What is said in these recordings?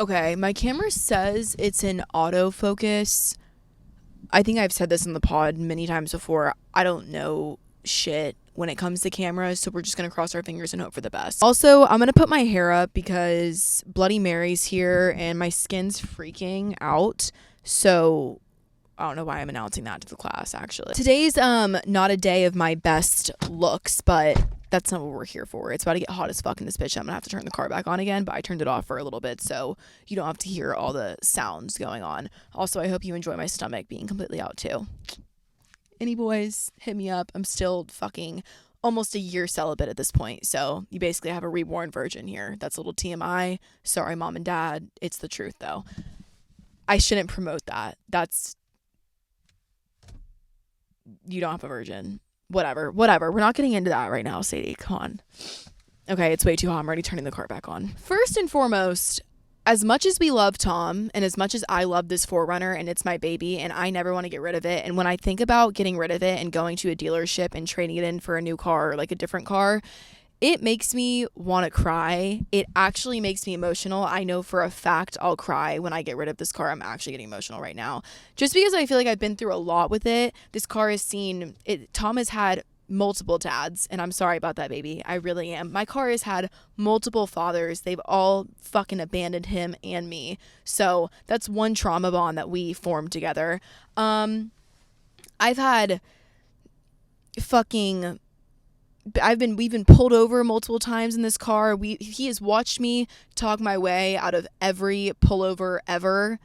Okay, my camera says it's in autofocus. I think I've said this in the pod many times before. I don't know shit when it comes to cameras, so we're just gonna cross our fingers and hope for the best. Also, I'm gonna put my hair up because Bloody Mary's here and my skin's freaking out. So I don't know why I'm announcing that to the class, actually. Today's not a day of my best looks, but that's not what we're here for. It's about to get hot as fuck in this bitch. I'm gonna have to turn the car back on again, but I turned it off for a little bit so you don't have to hear all the sounds going on. Also, I hope you enjoy my stomach being completely out too. Any boys, hit me up. I'm still fucking almost a year celibate at this point, so you basically have a reborn virgin here. That's a little TMI. Sorry, mom and dad. It's the truth, though. I shouldn't promote that. You don't have a virgin. Whatever. We're not getting into that right now, Sadie. Come on. Okay, it's way too hot. I'm already turning the car back on. First and foremost, as much as we love Tom and as much as I love this 4Runner and it's my baby and I never want to get rid of it, and when I think about getting rid of it and going to a dealership and trading it in for a new car or like a different car, it makes me want to cry. It actually makes me emotional. I know for a fact I'll cry when I get rid of this car. I'm actually getting emotional right now. Just because I feel like I've been through a lot with it. This car has seen it. Tom has had multiple dads, and I'm sorry about that, baby. I really am. My car has had multiple fathers. They've all fucking abandoned him and me. So that's one trauma bond that we formed together. I've had fucking... we've been pulled over multiple times in this car. He has watched me talk my way out of every pullover ever.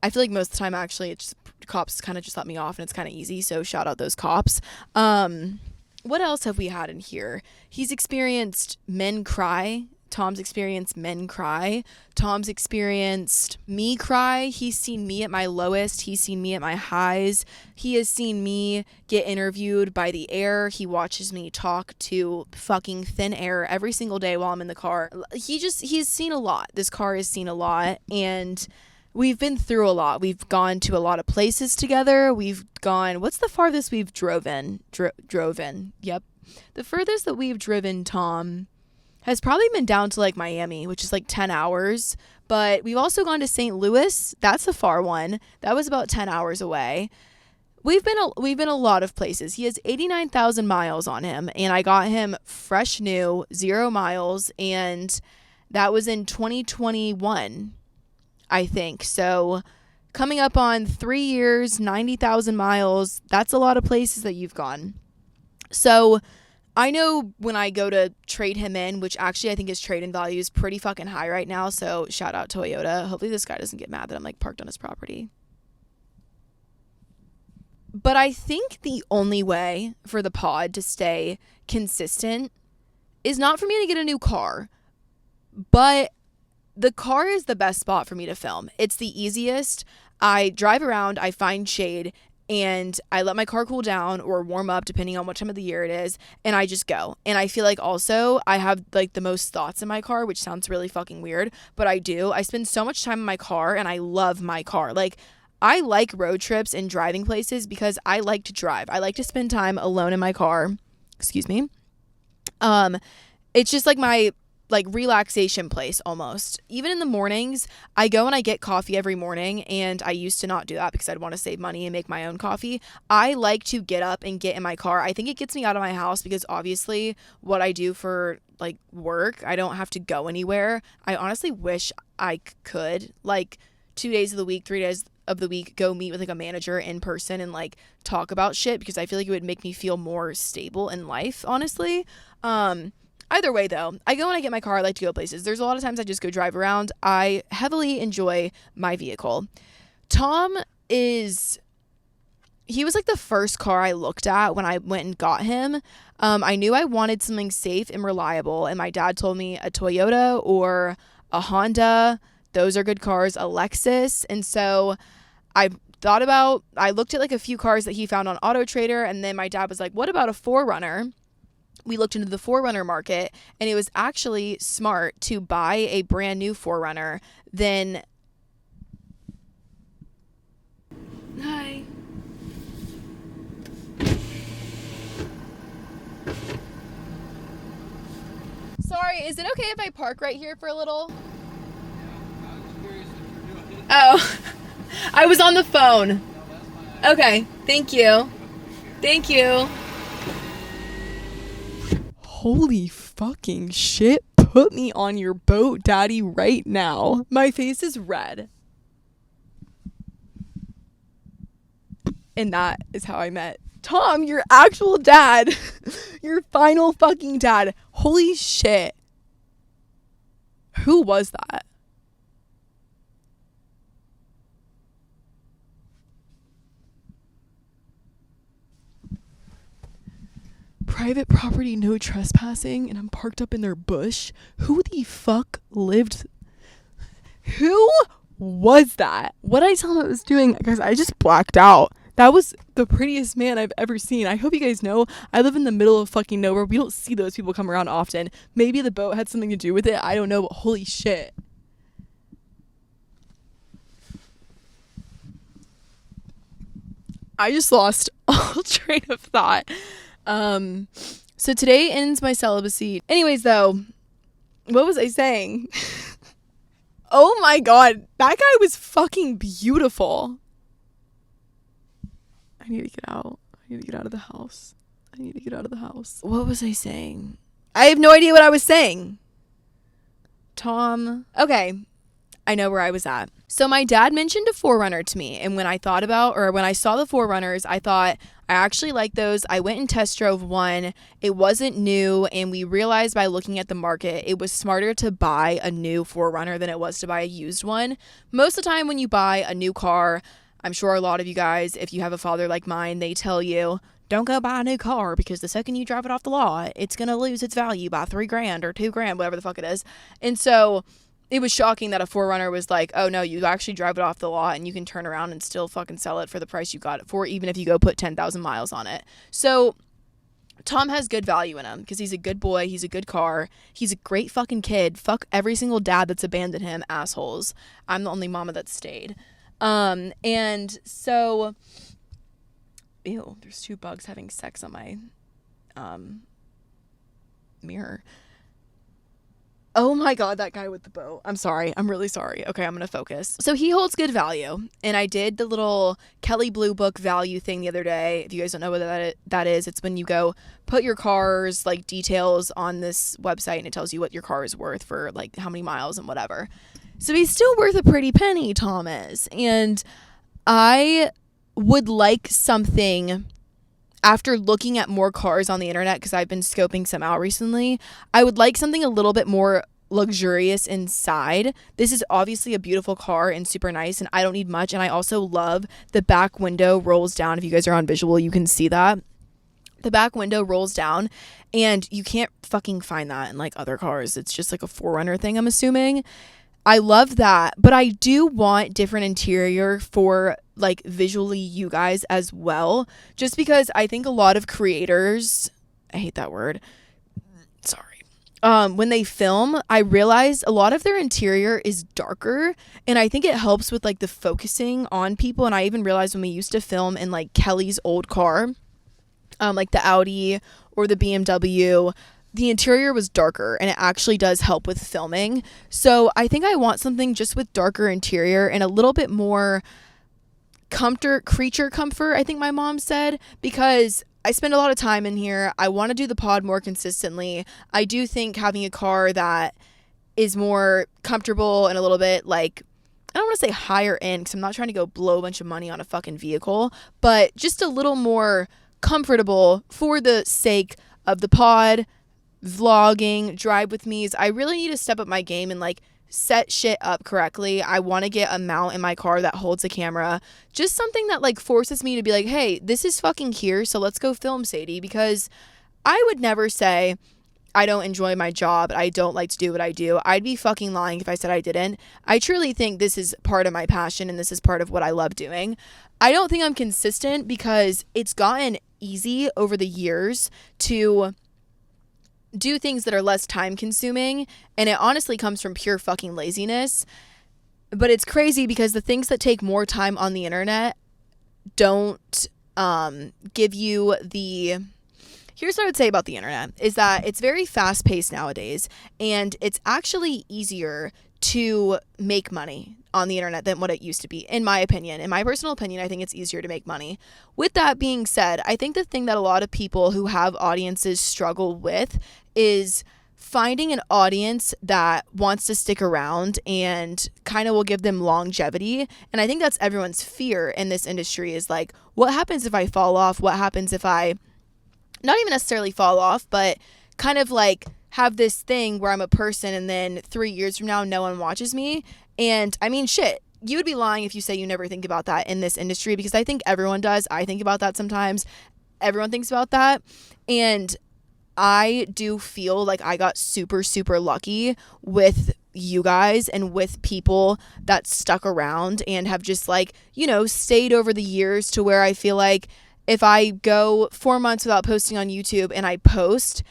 I feel like most of the time, actually, it's just, cops kind of just let me off and it's kind of easy. So shout out those cops. What else have we had in here? He's experienced men cry. Tom's experienced men cry. Tom's experienced me cry. He's seen me at my lowest. He's seen me at my highs. He has seen me get interviewed by the air. He watches me talk to fucking thin air every single day while I'm in the car. He's seen a lot. This car has seen a lot, and we've been through a lot. We've gone to a lot of places together. What's the farthest we've drove in? Yep. The furthest that we've driven, Tom, has probably been down to like Miami, which is like 10 hours. But we've also gone to St. Louis. That's a far one. That was about 10 hours away. We've been a lot of places. He has 89,000 miles on him, and I got him fresh new, 0 miles, and that was in 2021, I think. So coming up on 3 years, 90,000 miles, that's a lot of places that you've gone. So I know when I go to trade him in, which actually I think his trade-in value is pretty fucking high right now, so shout out Toyota. Hopefully this guy doesn't get mad that I'm like parked on his property. But I think the only way for the pod to stay consistent is not for me to get a new car, but the car is the best spot for me to film. It's the easiest. I drive around, I find shade, and I let my car cool down or warm up depending on what time of the year it is, and I just go. And I feel like also I have like the most thoughts in my car, which sounds really fucking weird, but I do. I spend so much time in my car, and I love my car. Like, I like road trips and driving places because I like to drive. I like to spend time alone in my car. Excuse me. It's just like my relaxation place almost. Even in the mornings, I go and I get coffee every morning, and I used to not do that because I'd want to save money and make my own coffee. I like to get up and get in my car. I think it gets me out of my house because obviously what I do for like work, I don't have to go anywhere. I honestly wish I could, like, 2 days of the week, 3 days of the week, go meet with like a manager in person and like talk about shit, because I feel like it would make me feel more stable in life, honestly. Either way, though, I go and I get my car. I like to go places. There's a lot of times I just go drive around. I heavily enjoy my vehicle. Tom he was like the first car I looked at when I went and got him. I knew I wanted something safe and reliable, and my dad told me a Toyota or a Honda. Those are good cars, a Lexus. And so I looked at like a few cars that he found on Auto Trader, and then my dad was like, what about a 4Runner? We looked into the 4Runner market, and it was actually smart to buy a brand new 4Runner than... Hi. Sorry, is it okay if I park right here for a little? Oh, I was on the phone. Okay, thank you. Thank you. Holy fucking shit. Put me on your boat, Daddy, right now. My face is red. And that is how I met Tom, your actual dad. Your final fucking dad. Holy shit. Who was that? Private property, no trespassing, and I'm parked up in their bush. Who the fuck lived? Who was that? What did I tell him I was doing? Because I just blacked out. That was the prettiest man I've ever seen. I hope you guys know I live in the middle of fucking nowhere. We don't see those people come around often. Maybe the boat had something to do with it. I don't know, but holy shit. I just lost all train of thought. So today ends my celibacy. Anyways, though, what was I saying? Oh my god, that guy was fucking beautiful. I need to get out. I need to get out of the house. I need to get out of the house. What was I saying? I have no idea what I was saying. Tom. Okay. I know where I was at. So my dad mentioned a 4Runner to me. And when I thought about, or when I saw the 4Runners, I thought, I actually like those. I went and test drove one. It wasn't new. And we realized by looking at the market, it was smarter to buy a new 4Runner than it was to buy a used one. Most of the time when you buy a new car, I'm sure a lot of you guys, if you have a father like mine, they tell you, don't go buy a new car because the second you drive it off the lot, it's going to lose its value by $3,000 or $2,000, whatever the fuck it is. And so it was shocking that a 4Runner was like, oh no, you actually drive it off the lot and you can turn around and still fucking sell it for the price you got it for, even if you go put 10,000 miles on it. So Tom has good value in him because he's a good boy. He's a good car. He's a great fucking kid. Fuck every single dad that's abandoned him, assholes. I'm the only mama that stayed. And so, ew, there's 2 bugs having sex on my, mirror. Oh my god, that guy with the boat. I'm sorry. I'm really sorry. Okay, I'm gonna focus. So he holds good value. And I did the little Kelley Blue Book value thing the other day. If you guys don't know what that is, it's when you go put your car's like details on this website and it tells you what your car is worth for like how many miles and whatever. So he's still worth a pretty penny, Tom is. And I would like something, after looking at more cars on the internet, because I've been scoping some out recently, I would like something a little bit more luxurious inside. This is obviously a beautiful car and super nice, and I don't need much. And I also love the back window rolls down. If you guys are on visual, you can see that. The back window rolls down, and you can't fucking find that in like other cars. It's just like a 4Runner thing, I'm assuming. I love that, but I do want different interior for like visually you guys as well, just because I think a lot of creators, I hate that word, sorry, when they film, I realize a lot of their interior is darker, and I think it helps with like the focusing on people. And I even realized when we used to film in like Kelly's old car, like the Audi or the BMW, the interior was darker, and it actually does help with filming. So I think I want something just with darker interior and a little bit more creature comfort, I think my mom said, because I spend a lot of time in here. I want to do the pod more consistently. I do think having a car that is more comfortable and a little bit like, I don't want to say higher end because I'm not trying to go blow a bunch of money on a fucking vehicle, but just a little more comfortable for the sake of the pod, vlogging, drive with me's. I really need to step up my game and like set shit up correctly. I want to get a mount in my car that holds a camera, just something that like forces me to be like, hey, this is fucking here, so let's go film, Sadie. Because I would never say I don't enjoy my job, I don't like to do what I do. I'd be fucking lying if I said I didn't. I truly think this is part of my passion and this is part of what I love doing. I don't think I'm consistent because it's gotten easy over the years to do things that are less time consuming, and it honestly comes from pure fucking laziness. But it's crazy because the things that take more time on the internet don't give you the... Here's what I would say about the internet is that it's very fast paced nowadays, and it's actually easier to make money on the internet than what it used to be, in my opinion. In my personal opinion, I think it's easier to make money. With that being said, I think the thing that a lot of people who have audiences struggle with is finding an audience that wants to stick around and kind of will give them longevity. And I think that's everyone's fear in this industry, is like, what happens if I fall off? What happens if I not even necessarily fall off, but kind of like have this thing where I'm a person and then 3 years from now, no one watches me? And I mean, shit, you would be lying if you say you never think about that in this industry, because I think everyone does. I think about that sometimes. Everyone thinks about that. And I do feel like I got super, super lucky with you guys and with people that stuck around and have just like, you know, stayed over the years, to where I feel like if I go 4 months without posting on YouTube and I post,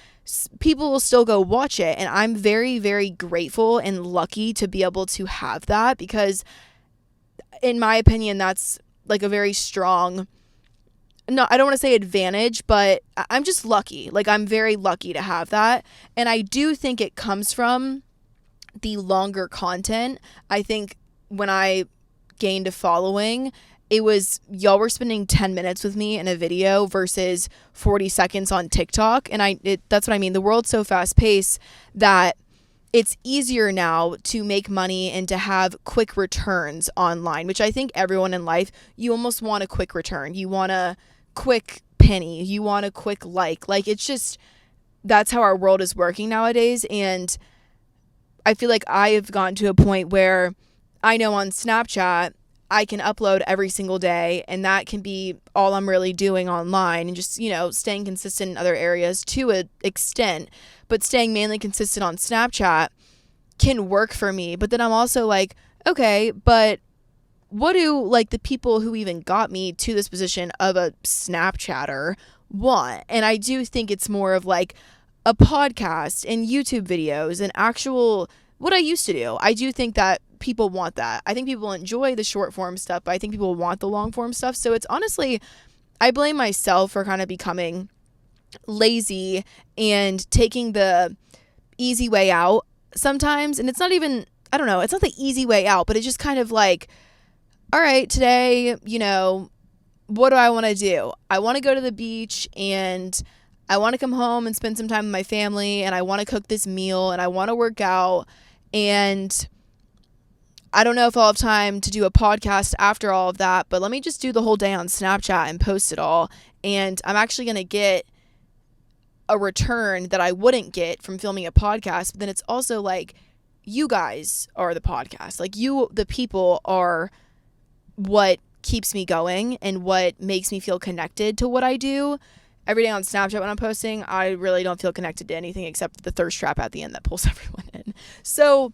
people will still go watch it. And I'm very, very grateful and lucky to be able to have that, because in my opinion, that's like a very strong, no, I don't want to say advantage, but I'm just lucky. Like, I'm very lucky to have that. And I do think it comes from the longer content. I think when I gained a following, it was, y'all were spending 10 minutes with me in a video versus 40 seconds on TikTok. And that's what I mean. The world's so fast paced that it's easier now to make money and to have quick returns online, which I think everyone in life, you almost want a quick return. You want a quick penny. You want a quick like. Like, it's just, that's how our world is working nowadays. And I feel like I have gotten to a point where I know on Snapchat, I can upload every single day, and that can be all I'm really doing online, and just, you know, staying consistent in other areas to an extent, but staying mainly consistent on Snapchat can work for me. But then I'm also like, okay, but what do like the people who even got me to this position of a Snapchatter want? And I do think it's more of like a podcast and YouTube videos and actual, what I used to do. I do think that people want that. I think people enjoy the short form stuff, but I think people want the long form stuff. So it's honestly, I blame myself for kind of becoming lazy and taking the easy way out sometimes. And it's not even, I don't know, it's not the easy way out, but it's just kind of like, all right, today, you know, what do I want to do? I want to go to the beach, and I want to come home and spend some time with my family, and I want to cook this meal, and I want to work out, and I don't know if I'll have time to do a podcast after all of that, but let me just do the whole day on Snapchat and post it all. And I'm actually going to get a return that I wouldn't get from filming a podcast. But then it's also like, you guys are the podcast. Like, you, the people, are what keeps me going and what makes me feel connected to what I do. Every day on Snapchat when I'm posting, I really don't feel connected to anything except the thirst trap at the end that pulls everyone in. So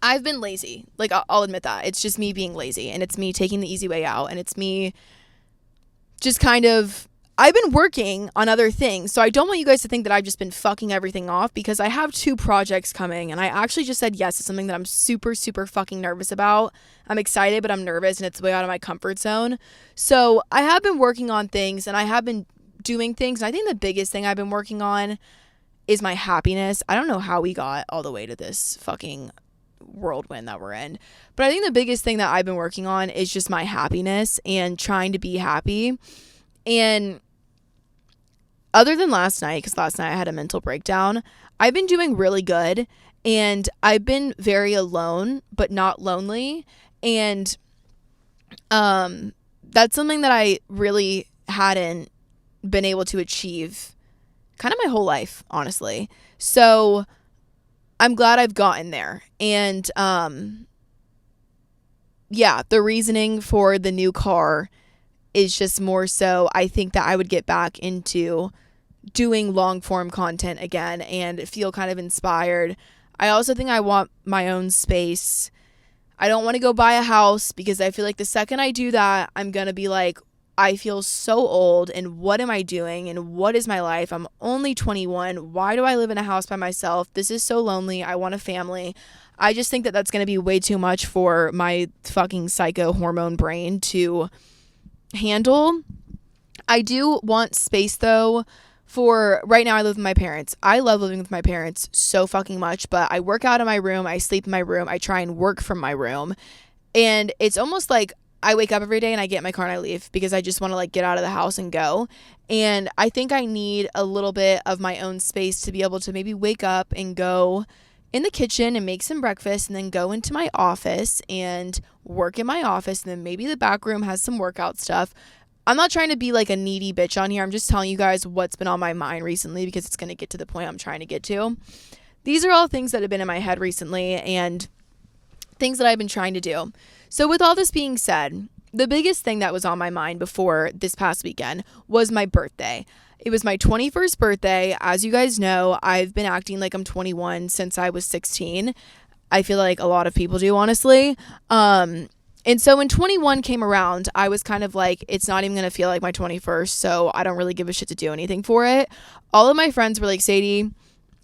I've been lazy. Like, I'll admit that. It's just me being lazy, and it's me taking the easy way out, and it's me just kind of, I've been working on other things. So I don't want you guys to think that I've just been fucking everything off, because I have 2 projects coming, and I actually just said yes to something that I'm super, super fucking nervous about. I'm excited, but I'm nervous, and it's way out of my comfort zone. So I have been working on things, and I have been doing things. And I think the biggest thing I've been working on is my happiness. I don't know how we got all the way to this fucking whirlwind that we're in, but I think the biggest thing that I've been working on is just my happiness and trying to be happy. And other than last night, because last night I had a mental breakdown, I've been doing really good, and I've been very alone but not lonely. And that's something that I really hadn't been able to achieve kind of my whole life, honestly. So I'm glad I've gotten there. And yeah, the reasoning for the new car is just more so I think that I would get back into doing long form content again and feel kind of inspired. I also think I want my own space. I don't want to go buy a house, because I feel like the second I do that, I'm going to be like, I feel so old, and what am I doing, and what is my life? I'm only 21. Why do I live in a house by myself? This is so lonely. I want a family. I just think that that's going to be way too much for my fucking psycho hormone brain to handle. I do want space, though, For right now, I live with my parents. I love living with my parents so fucking much, but I work out in my room, I sleep in my room, I try and work from my room. And it's almost like I wake up every day and I get in my car and I leave because I just want to like get out of the house and go. And I think I need a little bit of my own space to be able to maybe wake up and go in the kitchen and make some breakfast and then go into my office and work in my office. And then maybe the back room has some workout stuff. I'm not trying to be like a needy bitch on here. I'm just telling you guys what's been on my mind recently because it's going to get to the point I'm trying to get to. These are all things that have been in my head recently and things that I've been trying to do. So with all this being said, the biggest thing that was on my mind before this past weekend was my birthday. It was my 21st birthday. As you guys know, I've been acting like I'm 21 since I was 16. I feel like a lot of people do, honestly. And so when 21 came around, I was kind of like, it's not even going to feel like my 21st, so I don't really give a shit to do anything for it. All of my friends were like, Sadie,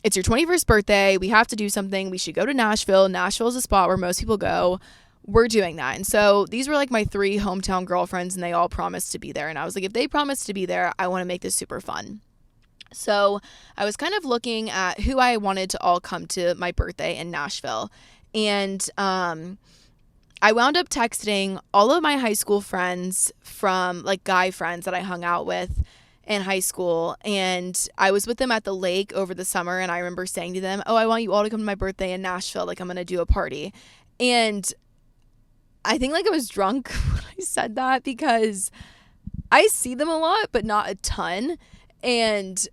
it's your 21st birthday. We have to do something. We should go to Nashville. Nashville is a spot where most people go. We're doing that. And so these were like my 3 hometown girlfriends, and they all promised to be there. And I was like, if they promised to be there, I want to make this super fun. So I was kind of looking at who I wanted to all come to my birthday in Nashville. And I wound up texting all of my high school friends from like guy friends that I hung out with in high school. And I was with them at the lake over the summer. And I remember saying to them, oh, I want you all to come to my birthday in Nashville. Like I'm going to do a party. And I think like I was drunk when I said that because I see them a lot, but not a ton. And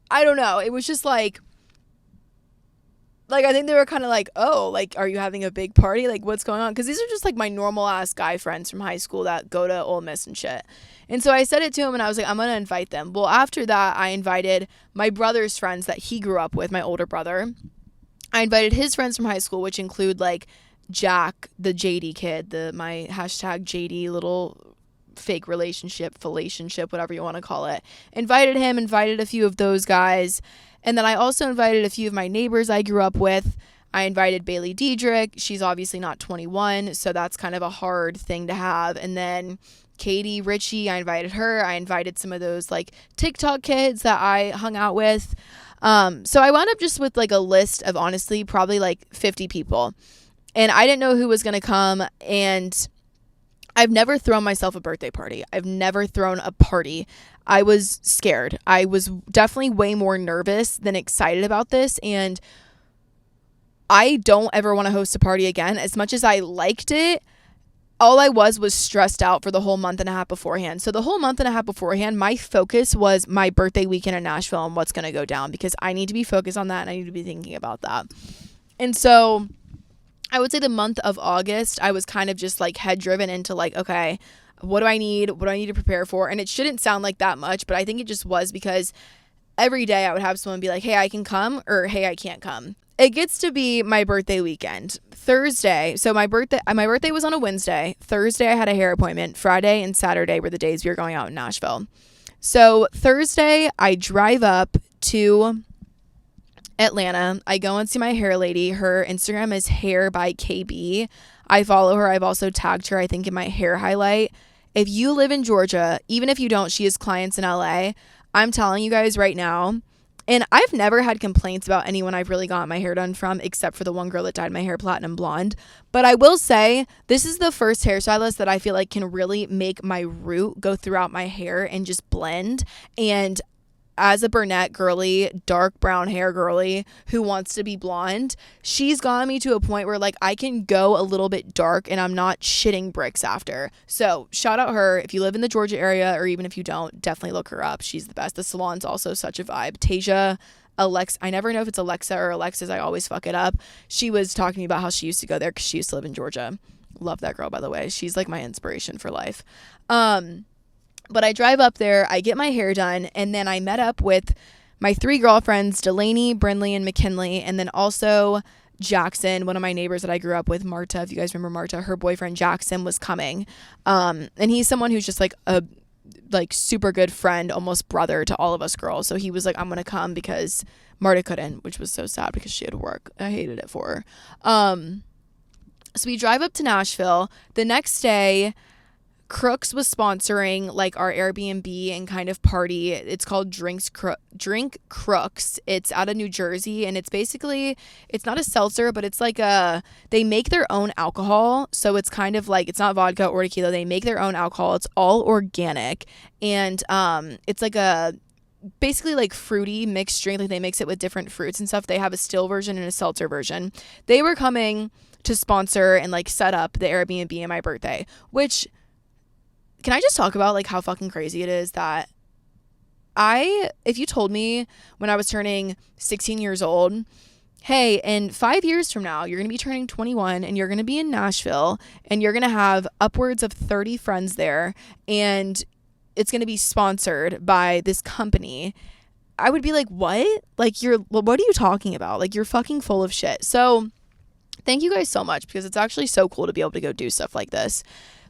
I don't know. It was just like I think they were kind of like, oh, like, are you having a big party? Like, what's going on? Because these are just like my normal ass guy friends from high school that go to Ole Miss and shit. And so I said it to him and I was like, I'm going to invite them. Well, after that, I invited my brother's friends that he grew up with, my older brother. I invited his friends from high school, which include like Jack, the JD kid, my hashtag JD little fake relationship, whatever you want to call it. Invited him, invited a few of those guys. And then I also invited a few of my neighbors I grew up with. I invited Bailey Diedrich. She's obviously not 21, so that's kind of a hard thing to have. And then Katie Ritchie, I invited her. I invited some of those like TikTok kids that I hung out with. So I wound up just with like a list of honestly probably like 50 people. And I didn't know who was going to come. And I've never thrown myself a birthday party. I've never thrown a party. I was scared. I was definitely way more nervous than excited about this. And I don't ever want to host a party again. As much as I liked it, all I was stressed out for the whole month and a half beforehand. So the whole month and a half beforehand, my focus was my birthday weekend in Nashville and what's going to go down because I need to be focused on that and I need to be thinking about that. And so I would say the month of August, I was kind of just like head driven into like, okay, what do I need? What do I need to prepare for? And it shouldn't sound like that much, but I think it just was because every day I would have someone be like, hey, I can come, or hey, I can't come. It gets to be my birthday weekend. Thursday, so my birthday was on a Wednesday. Thursday, I had a hair appointment. Friday and Saturday were the days we were going out in Nashville. So Thursday, I drive up to Atlanta. I go and see my hair lady. Her Instagram is hair by KB. I follow her. I've also tagged her, I think, in my hair highlight. If you live in Georgia, even if you don't, she has clients in LA. I'm telling you guys right now, and I've never had complaints about anyone I've really gotten my hair done from, except for the one girl that dyed my hair platinum blonde. But I will say, this is the first hairstylist that I feel like can really make my root go throughout my hair and just blend. And as a brunette girly, dark brown hair girly who wants to be blonde, she's gotten me to a point where like I can go a little bit dark and I'm not shitting bricks after. So shout out her. If you live in the Georgia area, or even if you don't, definitely look her up. She's the best. The salon's also such a vibe. Tasia, I never know if it's Alexa or Alexis. I always fuck it up. She was talking to me about how she used to go there because she used to live in Georgia. Love that girl, by the way. She's like my inspiration for life. But I drive up there, I get my hair done, and then I met up with my 3 girlfriends, Delaney, Brinley, and McKinley, and then also Jackson, one of my neighbors that I grew up with, Marta. If you guys remember Marta, her boyfriend Jackson was coming. And he's someone who's just like a super good friend, almost brother to all of us girls. So he was like, I'm going to come because Marta couldn't, which was so sad because she had to work. I hated it for her. So we drive up to Nashville. The next day, Crooks was sponsoring like our Airbnb and kind of party. It's called Drink Crooks. It's out of New Jersey, and it's basically, it's not a seltzer, but it's like they make their own alcohol. So it's kind of like, it's not vodka or tequila. They make their own alcohol. It's all organic, and it's like a basically like fruity mixed drink. Like they mix it with different fruits and stuff. They have a still version and a seltzer version. They were coming to sponsor and like set up the Airbnb on my birthday, which, can I just talk about like how fucking crazy it is that if you told me when I was turning 16 years old, hey, in 5 years from now, you're going to be turning 21 and you're going to be in Nashville and you're going to have upwards of 30 friends there and it's going to be sponsored by this company, I would be like, what? Like, what are you talking about? Like, you're fucking full of shit. So thank you guys so much, because it's actually so cool to be able to go do stuff like this.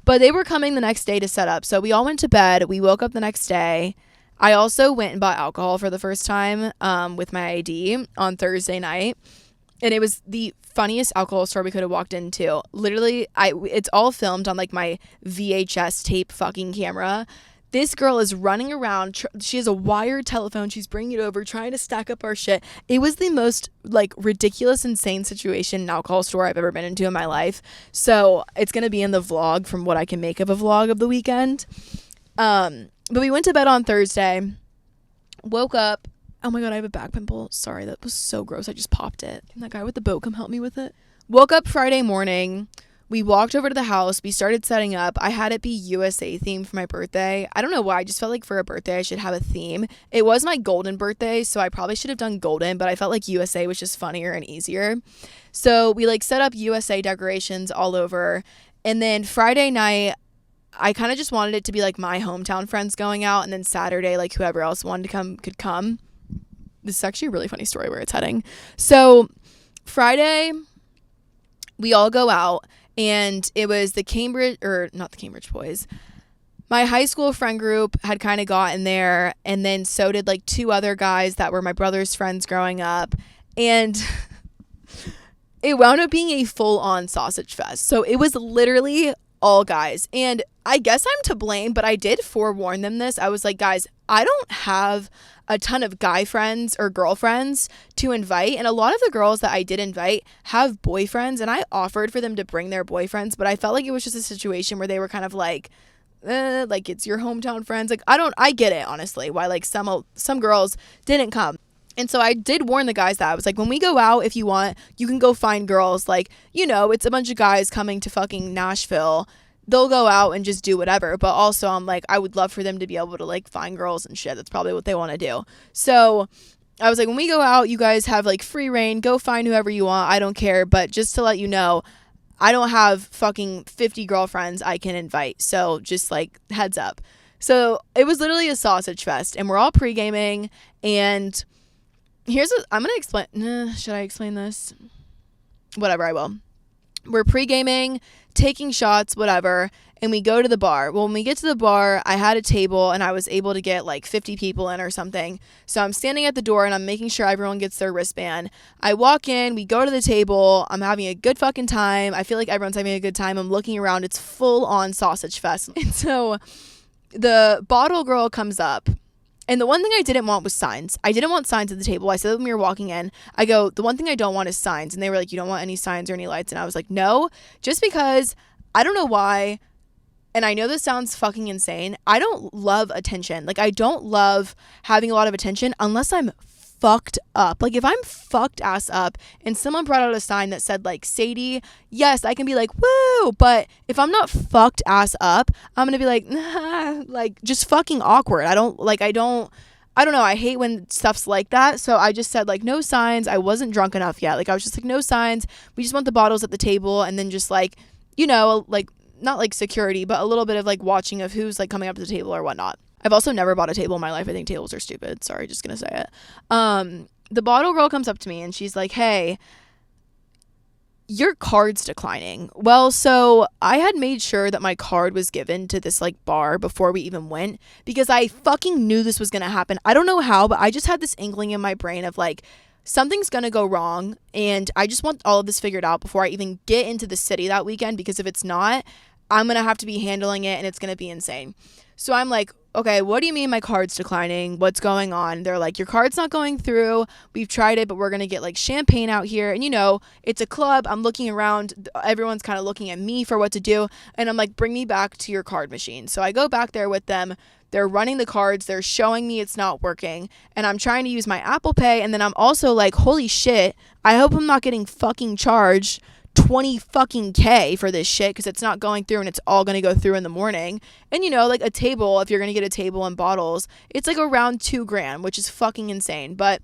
But they were coming the next day to set up. So we all went to bed. We woke up the next day. I also went and bought alcohol for the first time with my ID on Thursday night. And it was the funniest alcohol store we could have walked into. Literally, it's all filmed on like my VHS tape fucking camera. This girl is running around. She has a wired telephone. She's bringing it over, trying to stack up our shit. It was the most like ridiculous, insane situation in an alcohol store I've ever been into in my life. So it's going to be in the vlog from what I can make of a vlog of the weekend. But we went to bed on Thursday, woke up. Oh my God, I have a back pimple. Sorry, that was so gross. I just popped it. Can that guy with the boat come help me with it? Woke up Friday morning. We walked over to the house. We started setting up. I had it be USA themed for my birthday. I don't know why. I just felt like for a birthday, I should have a theme. It was my golden birthday, so I probably should have done golden, but I felt like USA was just funnier and easier. So we like set up USA decorations all over. And then Friday night, I kind of just wanted it to be like my hometown friends going out. And then Saturday, like whoever else wanted to come could come. This is actually a really funny story where it's heading. So Friday, we all go out. And it was not the Cambridge boys. My high school friend group had kind of gotten there, and then so did like two other guys that were my brother's friends growing up. And it wound up being a full-on sausage fest. So it was literally all guys. And I guess I'm to blame, but I did forewarn them this. I was like, guys, I don't have a ton of guy friends or girlfriends to invite, and a lot of the girls that I did invite have boyfriends, and I offered for them to bring their boyfriends, but I felt like it was just a situation where they were kind of like it's your hometown friends. Like I get it, honestly, why like some girls didn't come. And so I did warn the guys that I was like, when we go out, if you want, you can go find girls. Like, you know, it's a bunch of guys coming to fucking Nashville. They'll go out and just do whatever. But also I'm like, I would love for them to be able to like find girls and shit. That's probably what they want to do. So I was like, when we go out, you guys have like free reign. Go find whoever you want. I don't care. But just to let you know, I don't have fucking 50 girlfriends I can invite. So just like heads up. So it was literally a sausage fest, and we're all pre-gaming. And here's what I'm going to explain. Should I explain this? Whatever, I will. We're pre-gaming, taking shots, whatever, and we go to the bar. Well, when we get to the bar, I had a table, and I was able to get like 50 people in or something. So I'm standing at the door, and I'm making sure everyone gets their wristband. I walk in, we go to the table. I'm having a good fucking time. I feel like everyone's having a good time. I'm looking around. It's full on sausage fest. And so the bottle girl comes up. And the one thing I didn't want was signs. I didn't want signs at the table. I said when we were walking in, I go, the one thing I don't want is signs. And they were like, you don't want any signs or any lights? And I was like, no, just because I don't know why. And I know this sounds fucking insane. I don't love attention. Like, I don't love having a lot of attention unless I'm fucked up. Like, if I'm fucked ass up and someone brought out a sign that said like Sadie, yes, I can be like, woo. But if I'm not fucked ass up, I'm gonna be like, nah, like just fucking awkward. I don't know. I hate when stuff's like that. So I just said like no signs. I wasn't drunk enough yet. Like I was just like no signs. We just want the bottles at the table, and then just like, you know, like not like security, but a little bit of like watching of who's like coming up to the table or whatnot. I've also never bought a table in my life. I think tables are stupid. Sorry, just gonna say it. The bottle girl comes up to me and she's like, hey, your card's declining. Well, so I had made sure that my card was given to this like bar before we even went, because I fucking knew this was gonna happen. I don't know how, but I just had this inkling in my brain of like, something's gonna go wrong, and I just want all of this figured out before I even get into the city that weekend, because if it's not, I'm going to have to be handling it and it's going to be insane. So I'm like, okay, what do you mean my card's declining? What's going on? They're like, your card's not going through. We've tried it, but we're going to get like champagne out here. And it's a club. I'm looking around. Everyone's kind of looking at me for what to do. And I'm like, bring me back to your card machine. So I go back there with them. They're running the cards. They're showing me it's not working. And I'm trying to use my Apple Pay. And then I'm also like, holy shit, I hope I'm not getting fucking charged 20 fucking K for this shit because it's not going through and it's all going to go through in the morning. And like a table, if you're going to get a table and bottles, it's like around $2,000, which is fucking insane. But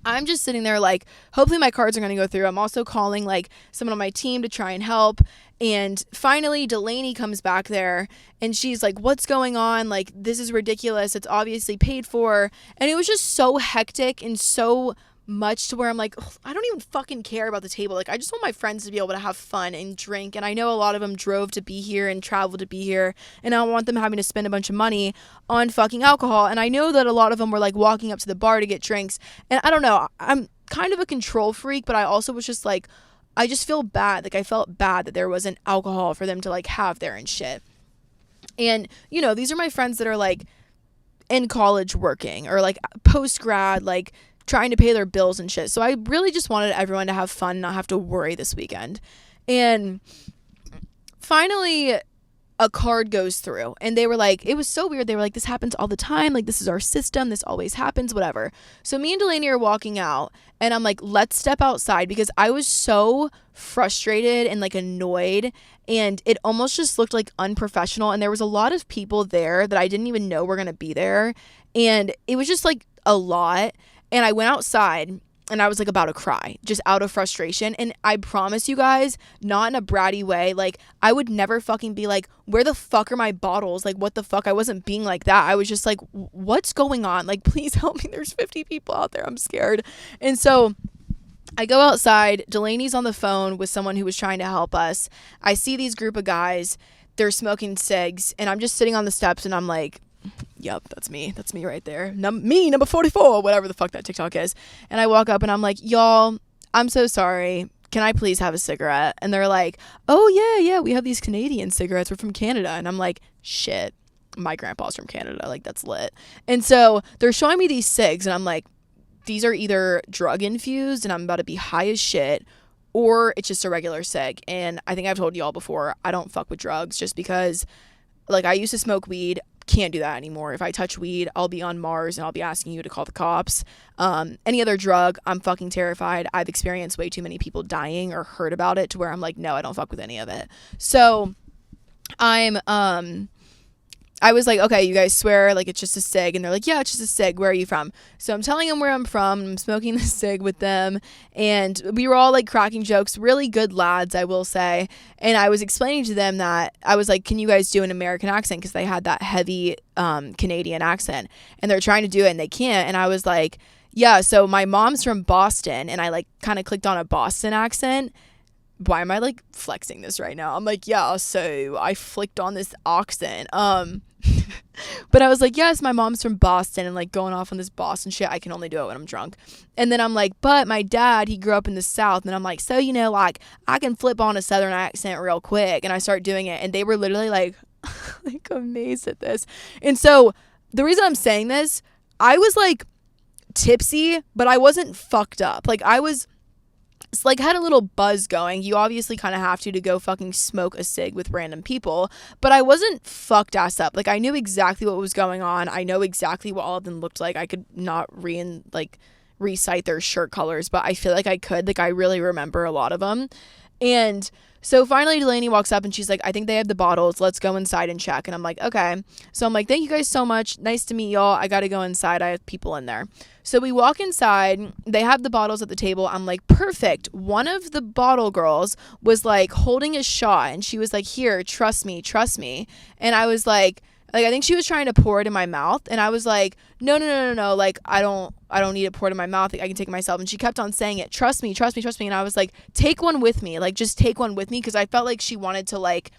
I'm just sitting there like, hopefully my cards are going to go through. I'm also calling like someone on my team to try and help. And finally Delaney comes back there and she's like, what's going on? Like, this is ridiculous. It's obviously paid for. And it was just so hectic and so much to where I'm like, I don't even fucking care about the table. Like, I just want my friends to be able to have fun and drink. And I know a lot of them drove to be here and traveled to be here. And I don't want them having to spend a bunch of money on fucking alcohol. And I know that a lot of them were like walking up to the bar to get drinks. And I don't know. I'm kind of a control freak, but I also was just like, I just feel bad. Like, I felt bad that there wasn't alcohol for them to like have there and shit. And, these are my friends that are like in college working or like post grad, like trying to pay their bills and shit. So I really just wanted everyone to have fun, not have to worry this weekend. And finally a card goes through and they were like, it was so weird. They were like, this happens all the time. Like, this is our system. This always happens, whatever. So me and Delaney are walking out and I'm like, let's step outside because I was so frustrated and like annoyed and it almost just looked like unprofessional. And there was a lot of people there that I didn't even know were going to be there. And it was just like a lot. And I went outside and I was like about to cry just out of frustration. And I promise you guys, not in a bratty way. Like, I would never fucking be like, where the fuck are my bottles? Like, what the fuck? I wasn't being like that. I was just like, what's going on? Like, please help me. There's 50 people out there. I'm scared. And so I go outside. Delaney's on the phone with someone who was trying to help us. I see these group of guys. They're smoking cigs. And I'm just sitting on the steps and I'm like, yep, that's me. That's me right there. Number 44, whatever the fuck that TikTok is. And I walk up and I'm like, y'all, I'm so sorry. Can I please have a cigarette? And they're like, oh, yeah, we have these Canadian cigarettes. We're from Canada. And I'm like, shit, my grandpa's from Canada. Like, that's lit. And so they're showing me these cigs and I'm like, these are either drug infused and I'm about to be high as shit, or it's just a regular cig. And I think I've told y'all before, I don't fuck with drugs just because, like, I used to smoke weed. Can't do that anymore. If I touch weed, I'll be on Mars and I'll be asking you to call the cops. Any other drug, I'm fucking terrified. I've experienced way too many people dying or heard about it to where I'm like, no, I don't fuck with any of it. So I was like, okay, you guys swear like it's just a cig? And they're like, yeah, it's just a cig. Where are you from? So I'm telling them where I'm from. I'm smoking the cig with them. And we were all like cracking jokes, really good lads, I will say. And I was explaining to them that I was like, can you guys do an American accent? Because they had that heavy Canadian accent. And they're trying to do it and they can't. And I was like, yeah, so my mom's from Boston. And I like kind of clicked on a Boston accent. Why am I like flexing this right now? I'm like, yeah, so I flicked on this accent. But I was like, yes, my mom's from Boston, and like going off on this Boston shit. I can only do it when I'm drunk. And then I'm like, but my dad, he grew up in the South. And I'm like, so, like I can flip on a Southern accent real quick. And I start doing it. And they were literally like, like amazed at this. And so the reason I'm saying this, I was like tipsy, but I wasn't fucked up. Like I was like had a little buzz going. You obviously kind of have to go fucking smoke a cig with random people, but I wasn't fucked ass up. Like I knew exactly what was going on. I know exactly what all of them looked like. I could not recite their shirt colors, but I feel like I could. Like I really remember a lot of them. And so finally Delaney walks up and she's like, I think they have the bottles. Let's go inside and check. And I'm like, okay. So I'm like, thank you guys so much. Nice to meet y'all. I got to go inside. I have people in there. So we walk inside. They have the bottles at the table. I'm like, perfect. One of the bottle girls was like holding a shot and she was like, here, trust me. And I was like, I think she was trying to pour it in my mouth. And I was like, no. Like, I don't need it poured in my mouth. Like, I can take it myself. And she kept on saying it. Trust me. And I was like, take one with me. Like, just take one with me. Cause I felt like she wanted to like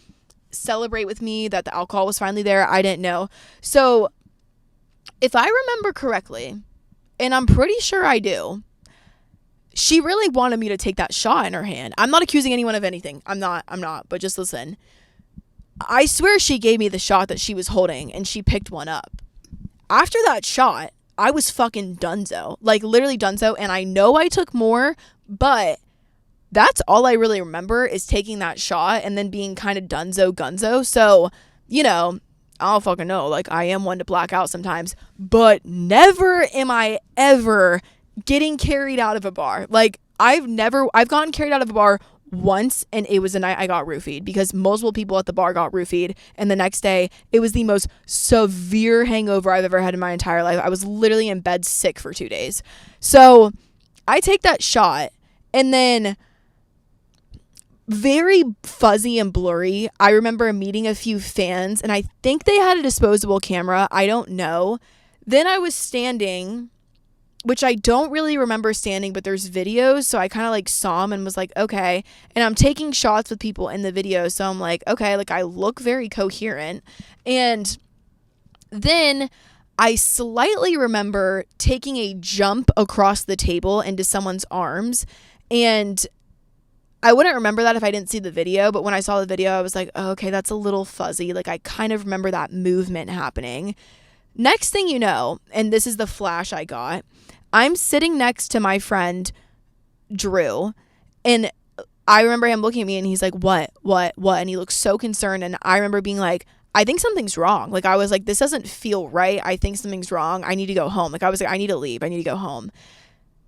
celebrate with me that the alcohol was finally there. I didn't know. So if I remember correctly, and I'm pretty sure I do, she really wanted me to take that shot in her hand. I'm not accusing anyone of anything. I'm not, but just listen. I swear she gave me the shot that she was holding and she picked one up. After that shot, I was fucking donezo. Like, literally donezo. And I know I took more, but that's all I really remember is taking that shot and then being kind of donezo gunzo. So, you know, I don't fucking know. Like, I am one to black out sometimes, but never am I ever getting carried out of a bar. Like, I've gotten carried out of a bar once, and it was the night I got roofied because multiple people at the bar got roofied, and the next day it was the most severe hangover I've ever had in my entire life. I was literally in bed sick for 2 days. So I take that shot, and then very fuzzy and blurry, I remember meeting a few fans, and I think they had a disposable camera. I don't know. Then I was standing, which I don't really remember standing, but there's videos, so I kind of like saw them and was like, okay. And I'm taking shots with people in the video, so I'm like, okay, like I look very coherent. And then I slightly remember taking a jump across the table into someone's arms, and I wouldn't remember that if I didn't see the video, but when I saw the video, I was like, oh, okay, that's a little fuzzy. Like, I kind of remember that movement happening. Next thing you know, and this is the flash I got, I'm sitting next to my friend, Drew, and I remember him looking at me, and he's like, what? And he looks so concerned, and I remember being like, I think something's wrong. Like, I was like, this doesn't feel right. I think something's wrong. I need to go home. Like, I was like, I need to leave. I need to go home.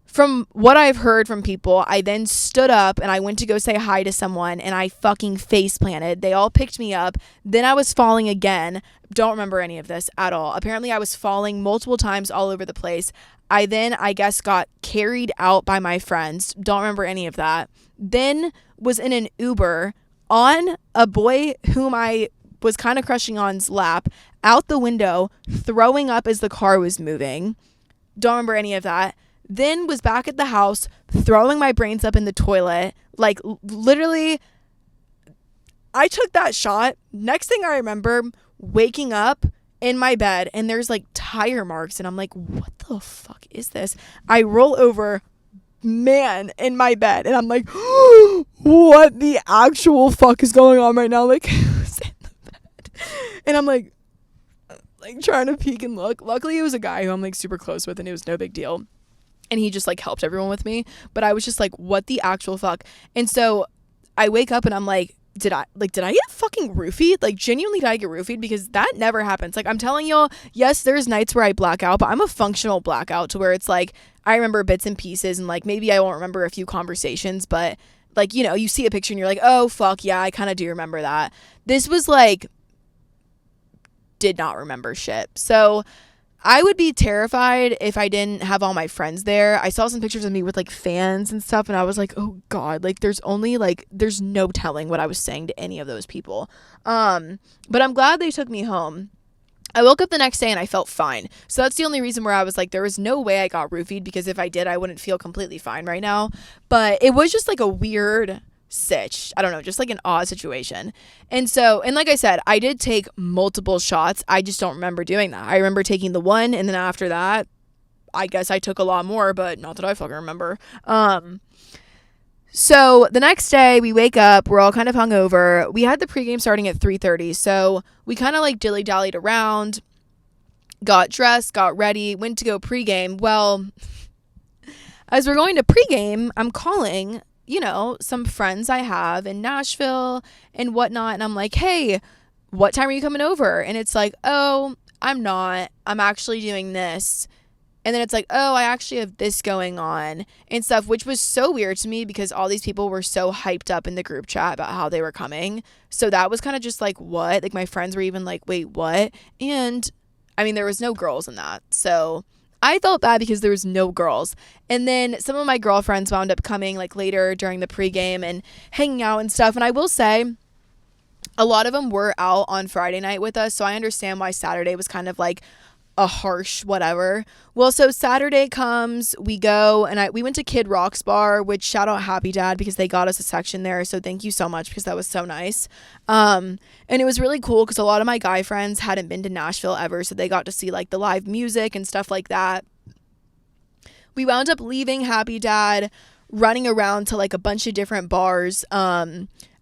From what I've heard from people, I then stood up and I went to go say hi to someone, and I fucking face planted. They all picked me up. Then I was falling again. Don't remember any of this at all. Apparently I was falling multiple times all over the place. I then, I guess, got carried out by my friends. Don't remember any of that. Then was in an Uber on a boy whom I was kind of crushing on's lap, out the window, throwing up as the car was moving. Don't remember any of that. Then was back at the house, throwing my brains up in the toilet. Like, literally, I took that shot. Next thing I remember, waking up in my bed, and there's like tire marks, and I'm like, what the fuck is this? I roll over, man, in my bed, and I'm like, what the actual fuck is going on right now? Like, who's in the bed? And I'm like trying to peek and look. Luckily, it was a guy who I'm like super close with, and it was no big deal. And he just like helped everyone with me. But I was just like, what the actual fuck? And so I wake up and I'm like, did I get fucking roofied? Like, genuinely, did I get roofied? Because that never happens. Like, I'm telling y'all, yes, there's nights where I black out, but I'm a functional blackout to where it's like, I remember bits and pieces, and like, maybe I won't remember a few conversations, but like, you know, you see a picture and you're like, oh, fuck, yeah, I kind of do remember that. This was like, did not remember shit. So I would be terrified if I didn't have all my friends there. I saw some pictures of me with like fans and stuff, and I was like, oh God, like there's no telling what I was saying to any of those people. But I'm glad they took me home. I woke up the next day and I felt fine. So that's the only reason where I was like, there was no way I got roofied, because if I did, I wouldn't feel completely fine right now. But it was just like a weird sitch. I don't know, just like an odd situation. And like I said, I did take multiple shots. I just don't remember doing that. I remember taking the one, and then after that, I guess I took a lot more, but not that I fucking remember. So the next day we wake up, we're all kind of hungover. We had the pregame starting at 3:30. So we kind of like dilly-dallied around, got dressed, got ready, went to go pregame. Well, as we're going to pregame, I'm calling, you know, some friends I have in Nashville and whatnot. And I'm like, hey, what time are you coming over? And it's like, oh, I'm not. I'm actually doing this. And then it's like, oh, I actually have this going on and stuff, which was so weird to me because all these people were so hyped up in the group chat about how they were coming. So that was kind of just like, what? Like, my friends were even like, wait, what? And I mean, there was no girls in that. So I felt bad because there was no girls. And then some of my girlfriends wound up coming like later during the pregame and hanging out and stuff. And I will say, a lot of them were out on Friday night with us. So I understand why Saturday was kind of like a harsh whatever. Well, so Saturday comes, we go, and we went to Kid Rock's bar, which shout out Happy Dad because they got us a section there, so thank you so much because that was so nice. And it was really cool because a lot of my guy friends hadn't been to Nashville ever, so they got to see like the live music and stuff like that. We wound up leaving Happy Dad, running around to like a bunch of different bars.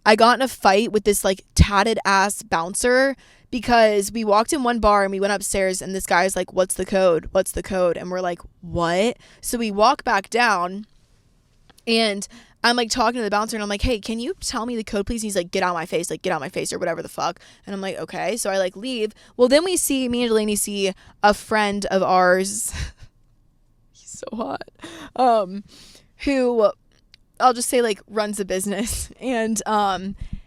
I got in a fight with this like tatted ass bouncer because we walked in one bar and we went upstairs and this guy's like, what's the code? What's the code? And we're like, what? So we walk back down and I'm like talking to the bouncer and I'm like, hey, can you tell me the code, please? And he's like, get out of my face, like, get out of my face or whatever the fuck. And I'm like, okay. So I like leave. Well, then me and Delaney see a friend of ours. He's so hot. Who I'll just say like runs a business. And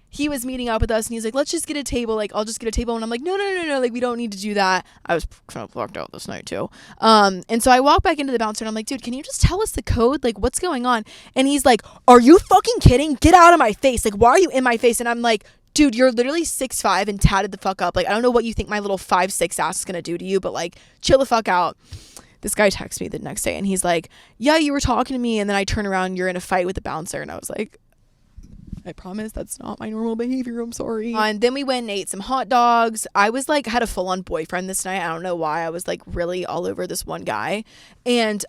he was meeting up with us and he's like, let's just get a table. Like, I'll just get a table. And I'm like, no. Like, we don't need to do that. I was kind of locked out this night too. And so I walk back into the bouncer and I'm like, dude, can you just tell us the code? Like, what's going on? And he's like, are you fucking kidding? Get out of my face. Like, why are you in my face? And I'm like, dude, you're literally 6'5" and tatted the fuck up. Like, I don't know what you think my little 5'6" ass is going to do to you, but like, chill the fuck out. This guy texts me the next day and he's like, yeah, you were talking to me. And then I turn around, you're in a fight with the bouncer. And I was like, I promise that's not my normal behavior. I'm sorry. And then we went and ate some hot dogs. I was like, had a full on boyfriend this night. I don't know why. I was like really all over this one guy. And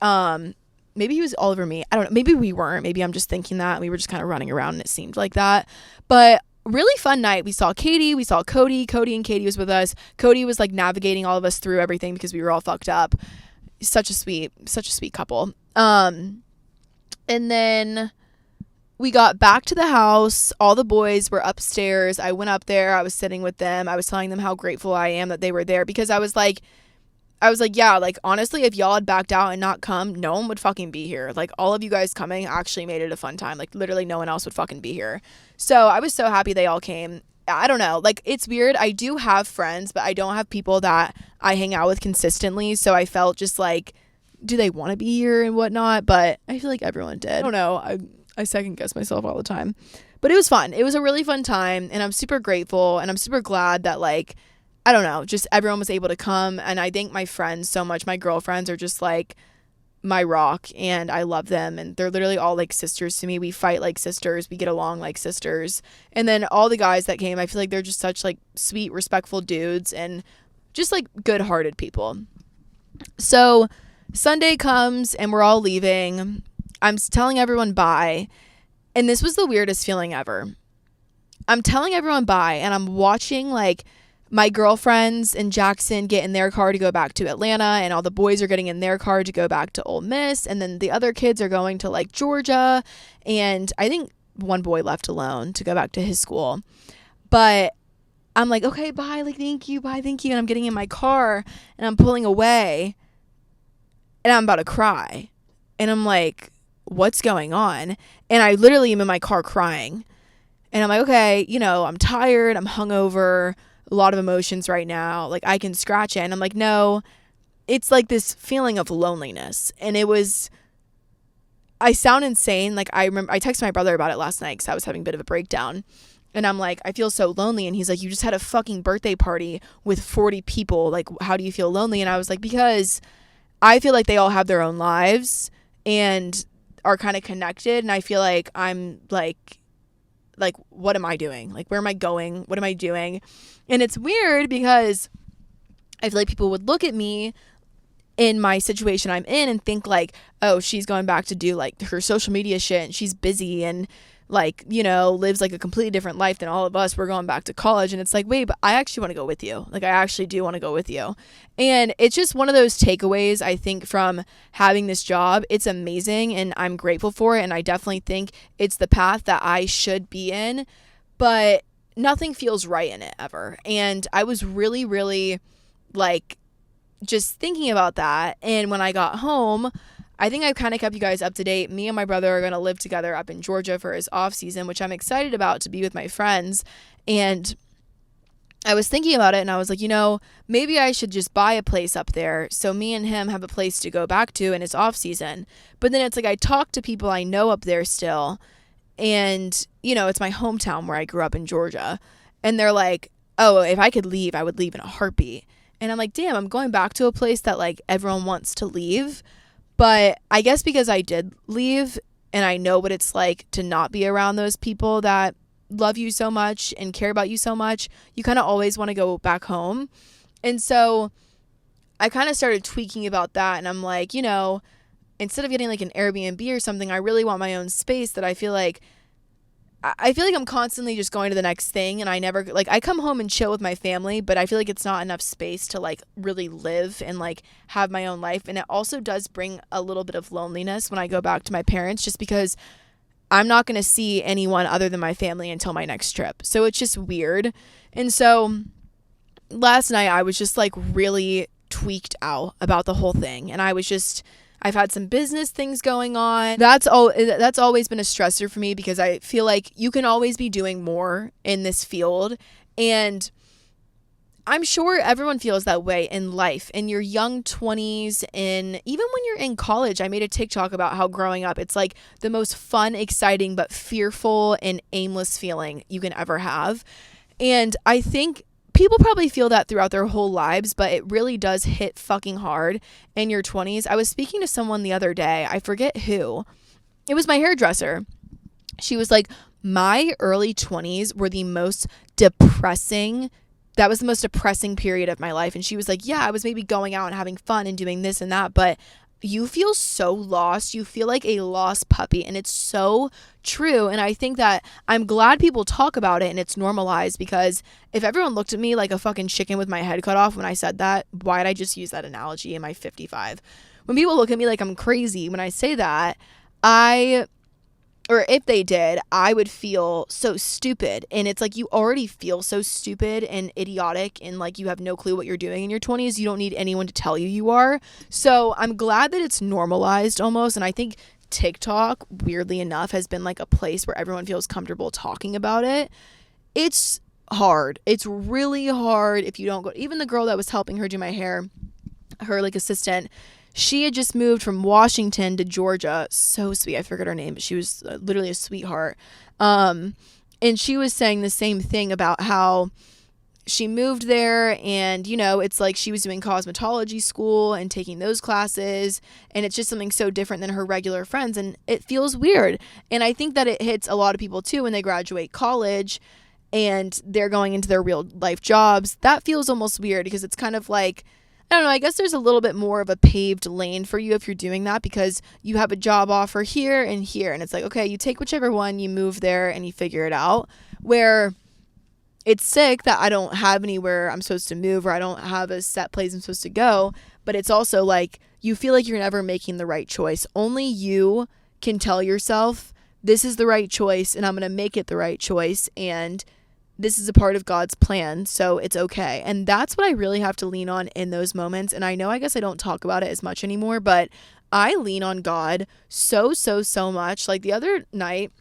maybe he was all over me. I don't know. Maybe we weren't. Maybe I'm just thinking that. We were just kind of running around and it seemed like that. But really fun night. We saw Katie. We saw Cody. Cody and Katie was with us. Cody was like navigating all of us through everything because we were all fucked up. Such a sweet couple. And then we got back to the house. All the boys were upstairs. I went up there. I was sitting with them. I was telling them how grateful I am that they were there because I was like, yeah, like honestly, if y'all had backed out and not come, no one would fucking be here. Like all of you guys coming actually made it a fun time. Like literally no one else would fucking be here. So I was so happy they all came. I don't know. Like it's weird. I do have friends, but I don't have people that I hang out with consistently. So I felt just like, do they want to be here and whatnot? But I feel like everyone did. I don't know. I second guess myself all the time, but it was fun. It was a really fun time and I'm super grateful and I'm super glad that like, I don't know, just everyone was able to come. And I thank my friends so much. My girlfriends are just like my rock and I love them. And they're literally all like sisters to me. We fight like sisters. We get along like sisters. And then all the guys that came, I feel like they're just such like sweet, respectful dudes and just like good-hearted people. So Sunday comes and we're all leaving. I'm telling everyone bye. And this was the weirdest feeling ever. I'm telling everyone bye and I'm watching like my girlfriends and Jackson get in their car to go back to Atlanta and all the boys are getting in their car to go back to Ole Miss. And then the other kids are going to like Georgia. And I think one boy left alone to go back to his school. But I'm like, okay, bye. Like, thank you. Bye. Thank you. And I'm getting in my car and I'm pulling away and I'm about to cry. And I'm like, what's going on? And I literally am in my car crying. And I'm like, okay, you know, I'm tired. I'm hungover. A lot of emotions right now. Like, I can scratch it. And I'm like, no, it's like this feeling of loneliness. And it was, I sound insane. Like, I remember, I texted my brother about it last night because I was having a bit of a breakdown. And I'm like, I feel so lonely. And he's like, you just had a fucking birthday party with 40 people. Like, how do you feel lonely? And I was like, because I feel like they all have their own lives and are kind of connected. And I feel like I'm like, what am I doing? Like, where am I going? What am I doing? And it's weird because I feel like people would look at me in my situation I'm in and think like, oh, she's going back to do like her social media shit and she's busy and like, you know, lives like a completely different life than all of us. We're going back to college. And it's like, wait, but I actually want to go with you. Like, I actually do want to go with you. And it's just one of those takeaways, I think, from having this job. It's amazing and I'm grateful for it. And I definitely think it's the path that I should be in, but nothing feels right in it ever. And I was really, really like just thinking about that. And when I got home, I think I've kind of kept you guys up to date. Me and my brother are going to live together up in Georgia for his off season, which I'm excited about to be with my friends. And I was thinking about it and I was like, you know, maybe I should just buy a place up there so me and him have a place to go back to in his off season. But then it's like I talk to people I know up there still. And, you know, it's my hometown where I grew up in Georgia. And they're like, oh, if I could leave, I would leave in a heartbeat. And I'm like, damn, I'm going back to a place that like everyone wants to leave. But I guess because I did leave and I know what it's like to not be around those people that love you so much and care about you so much, you kind of always want to go back home. And so I kind of started tweaking about that. And I'm like, you know, instead of getting like an Airbnb or something, I really want my own space that I feel like I feel like I'm constantly just going to the next thing, and I never, like, I come home and chill with my family, but I feel like it's not enough space to like really live and like have my own life. And it also does bring a little bit of loneliness when I go back to my parents, just because I'm not going to see anyone other than my family until my next trip. So it's just weird. And so last night I was just like really tweaked out about the whole thing, and I've had some business things going on. That's always been a stressor for me, because I feel like you can always be doing more in this field, and I'm sure everyone feels that way in life, in your young 20s, and even when you're in college. I made a TikTok about how growing up, it's like the most fun, exciting, but fearful and aimless feeling you can ever have. And I think people probably feel that throughout their whole lives, but it really does hit fucking hard in your 20s. I was speaking to someone the other day. I forget who. It was my hairdresser. She was like, my early 20s were the most depressing. That was the most depressing period of my life. And she was like, yeah, I was maybe going out and having fun and doing this and that, but you feel so lost. You feel like a lost puppy. And it's so true. And I think that I'm glad people talk about it and it's normalized, because if everyone looked at me like a fucking chicken with my head cut off when I said that, why'd I just use that analogy? Am I 55? When people look at me like I'm crazy when I say that, or if they did, I would feel so stupid. And it's like, you already feel so stupid and idiotic, and like you have no clue what you're doing in your 20s. You don't need anyone to tell you are. So I'm glad that it's normalized almost. And I think TikTok, weirdly enough, has been like a place where everyone feels comfortable talking about it. It's hard. It's really hard if you don't go. Even the girl that was helping her do my hair, her like assistant, she had just moved from Washington to Georgia. So sweet. I forget her name, but she was literally a sweetheart. And she was saying the same thing about how she moved there, and, you know, it's like she was doing cosmetology school and taking those classes, and it's just something so different than her regular friends, and it feels weird. And I think that it hits a lot of people too when they graduate college and they're going into their real life jobs. That feels almost weird, because it's kind of like, I don't know, I guess there's a little bit more of a paved lane for you if you're doing that, because you have a job offer here and here, and it's like, okay, you take whichever one, you move there and you figure it out. Where it's sick that I don't have anywhere I'm supposed to move, or I don't have a set place I'm supposed to go, but it's also like you feel like you're never making the right choice. Only you can tell yourself, this is the right choice and I'm going to make it the right choice, and this is a part of God's plan, so it's okay. And that's what I really have to lean on in those moments. And I know, I guess I don't talk about it as much anymore, but I lean on God so much. Like the other night,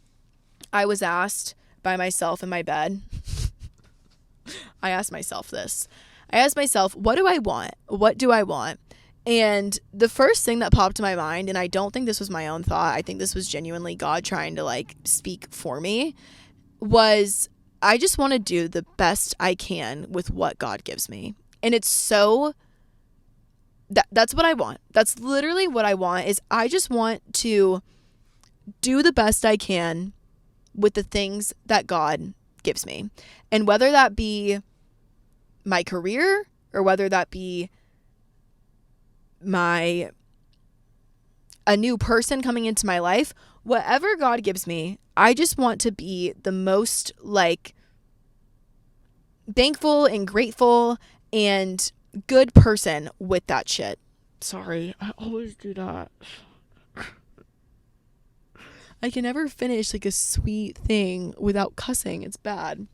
I was asked by myself in my bed. I asked myself this. I asked myself, what do I want? What do I want? And the first thing that popped to my mind, and I don't think this was my own thought, I think this was genuinely God trying to like speak for me, was I just want to do the best I can with what God gives me. And it's so, that's what I want. That's literally what I want, is I just want to do the best I can with the things that God gives me. And whether that be my career, or whether that be a new person coming into my life, whatever God gives me, I just want to be the most like thankful and grateful and good person with that shit. Sorry, I always do that. I can never finish like a sweet thing without cussing. It's bad.